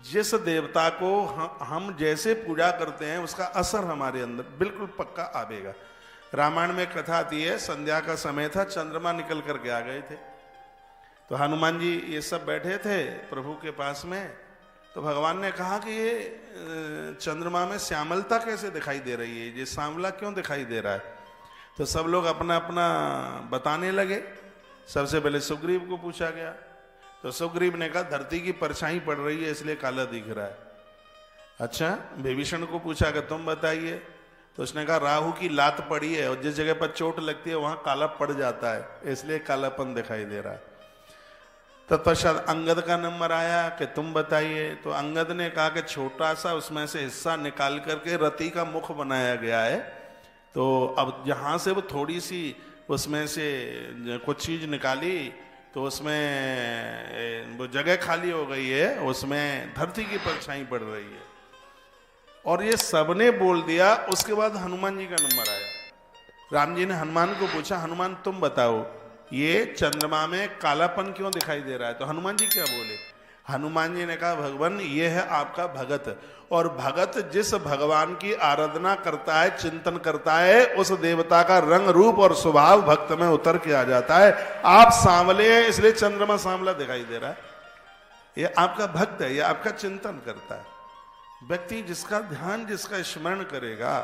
जिस देवता को हम जैसे पूजा करते हैं उसका असर हमारे अंदर बिल्कुल पक्का आवेगा। रामायण में कथा आती है, संध्या का समय था, चंद्रमा निकल करके आ गए थे, तो हनुमान जी ये सब बैठे थे प्रभु के पास में। तो भगवान ने कहा कि ये चंद्रमा में श्यामलता कैसे दिखाई दे रही है, ये सांवला क्यों दिखाई दे रहा है। तो सब लोग अपना अपना बताने लगे। सबसे पहले सुग्रीव को पूछा गया, तो सुग्रीव ने कहा धरती की परछाई पड़ रही है इसलिए काला दिख रहा है। अच्छा, विभीषण को पूछा कि तुम बताइए, तो उसने कहा राहु की लात पड़ी है और जिस जगह पर चोट लगती है वहां काला पड़ जाता है इसलिए कालापन दिखाई दे रहा है। तत्पश्चात अंगद का नंबर आया कि तुम बताइए, तो अंगद ने कहा कि छोटा सा उसमें से हिस्सा निकाल करके रति का मुख बनाया गया है, तो अब जहां से वो थोड़ी सी उसमें से कुछ चीज निकाली तो उसमें वो जगह खाली हो गई है, उसमें धरती की परछाई पड़ रही है। और ये सबने बोल दिया। उसके बाद हनुमान जी का नंबर आया। राम जी ने हनुमान को पूछा, हनुमान तुम बताओ ये चंद्रमा में कालापन क्यों दिखाई दे रहा है। तो हनुमान जी क्या बोले, हनुमान जी ने कहा भगवान ये है आपका भगत, और भगत जिस भगवान की आराधना करता है, चिंतन करता है, उस देवता का रंग रूप और स्वभाव भक्त में उतर के आ जाता है। आप सांवले हैं इसलिए चंद्रमा सांवला दिखाई दे रहा है, ये आपका भक्त है, ये आपका चिंतन करता है। व्यक्ति जिसका ध्यान, जिसका स्मरण करेगा।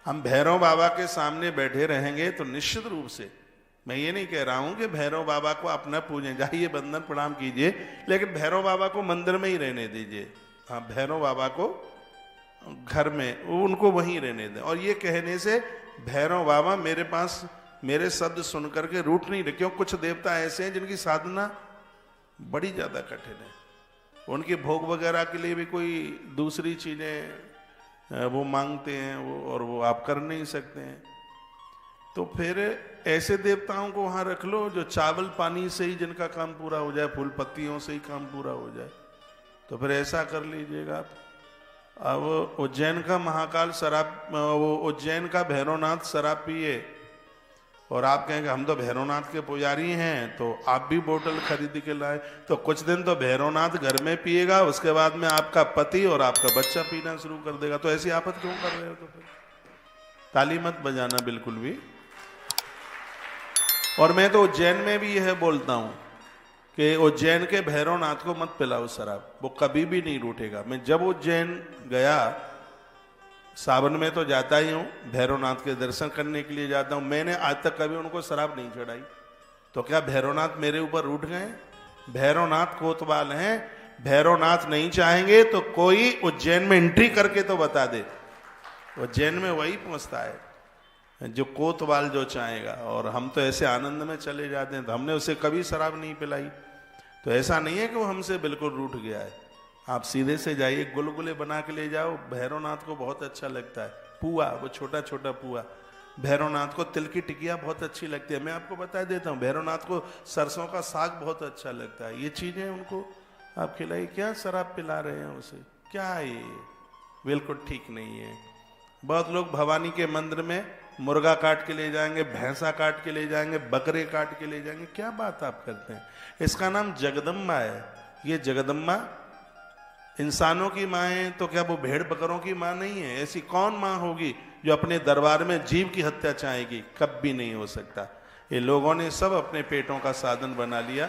हम भैरव बाबा के सामने बैठे रहेंगे तो निश्चित रूप से, मैं ये नहीं कह रहा हूं कि भैरव बाबा को अपना पूजें, जाइए बंदन प्रणाम कीजिए, लेकिन भैरव बाबा को मंदिर में ही रहने दीजिए। हाँ, भैरव बाबा को घर में उनको वहीं रहने दें। और ये कहने से भैरव बाबा मेरे पास मेरे शब्द सुन करके रूठ नहीं रहे, क्यों कुछ देवता ऐसे हैं जिनकी साधना बड़ी ज्यादा कठिन है, उनके भोग वगैरह के लिए भी कोई दूसरी चीजें वो मांगते हैं और वो आप कर नहीं सकते हैं। तो फिर ऐसे देवताओं को वहां रख लो जो चावल पानी से ही जिनका काम पूरा हो जाए, फूल पत्तियों से ही काम पूरा हो जाए। तो फिर ऐसा कर लीजिएगा आप। अब उज्जैन का महाकाल शराब, वो उज्जैन का भैरवनाथ शराब पिए और आप कहेंगे हम तो भैरवनाथ के पुजारी हैं, तो आप भी बोतल खरीद के लाए, तो कुछ दिन तो भैरवनाथ घर में पिएगा, उसके बाद में आपका पति और आपका बच्चा पीना शुरू कर देगा। तो ऐसी आफत क्यों कर रहे हो। तो फिर ताली मत बजाना बिल्कुल भी। और मैं तो उज्जैन में भी यह बोलता हूं कि उज्जैन के भैरवनाथ को मत पिलाओ शराब, वो कभी भी नहीं रूठेगा। मैं जब उज्जैन गया, सावन में तो जाता ही हूँ, भैरवनाथ के दर्शन करने के लिए जाता हूँ, मैंने आज तक कभी उनको शराब नहीं चढ़ाई। तो क्या भैरवनाथ मेरे ऊपर रूठ गए। भैरवनाथ कोतवाल हैं, भैरवनाथ नहीं चाहेंगे तो कोई उज्जैन में एंट्री करके तो बता दे, उज्जैन में वही पहुंचता है जो कोतवाल जो चाहेगा। और हम तो ऐसे आनंद में चले जाते हैं, तो हमने उसे कभी शराब नहीं पिलाई। तो ऐसा नहीं है कि वो हमसे बिल्कुल रूठ गया है। आप सीधे से जाइए, गुलगुले बना के ले जाओ, भैरवनाथ को बहुत अच्छा लगता है। पुआ, वो छोटा छोटा पुआ, भैरवनाथ को तिल की टिकिया बहुत अच्छी लगती है। मैं आपको बता देता हूँ, भैरवनाथ को सरसों का साग बहुत अच्छा लगता है। ये चीजें उनको आप खिलाई, क्या शराब पिला रहे हैं उसे, क्या ये बिल्कुल ठीक नहीं है। बहुत लोग भवानी के मंदिर में मुर्गा काट के ले जाएंगे, भैंसा काट के ले जाएंगे, बकरे काट के ले जाएंगे, क्या बात आप करते हैं। इसका नाम जगदम्बा है। ये जगदम्बा इंसानों की माँ है, तो क्या वो भेड़ बकरों की माँ नहीं है। ऐसी कौन माँ होगी जो अपने दरबार में जीव की हत्या चाहेगी, कभी नहीं हो सकता। ये लोगों ने सब अपने पेटों का साधन बना लिया,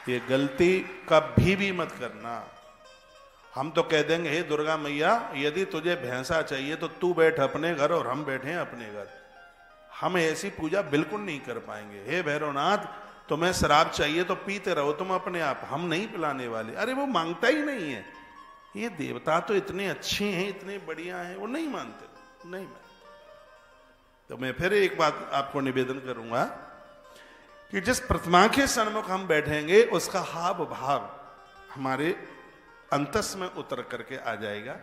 ये गलती कभी भी मत करना। हम तो कह देंगे हे दुर्गा मैया यदि तुझे भैंसा चाहिए तो तू बैठ अपने घर और हम बैठे हैं अपने घर। हम ऐसी पूजा बिल्कुल नहीं कर पाएंगे। हे भैरवनाथ तुम्हें शराब चाहिए तो पीते रहो तुम अपने आप, हम नहीं पिलाने वाले। अरे वो मांगता ही नहीं है। ये देवता तो इतने अच्छे हैं, इतने बढ़िया हैं, वो नहीं मानते, नहीं मानते। तो मैं फिर एक बात आपको निवेदन करूंगा कि जिस प्रतिमा के सन्मुख हम बैठेंगे उसका हाव भाव हमारे अंतस में उतर करके आ जाएगा।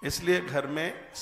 इसलिए घर में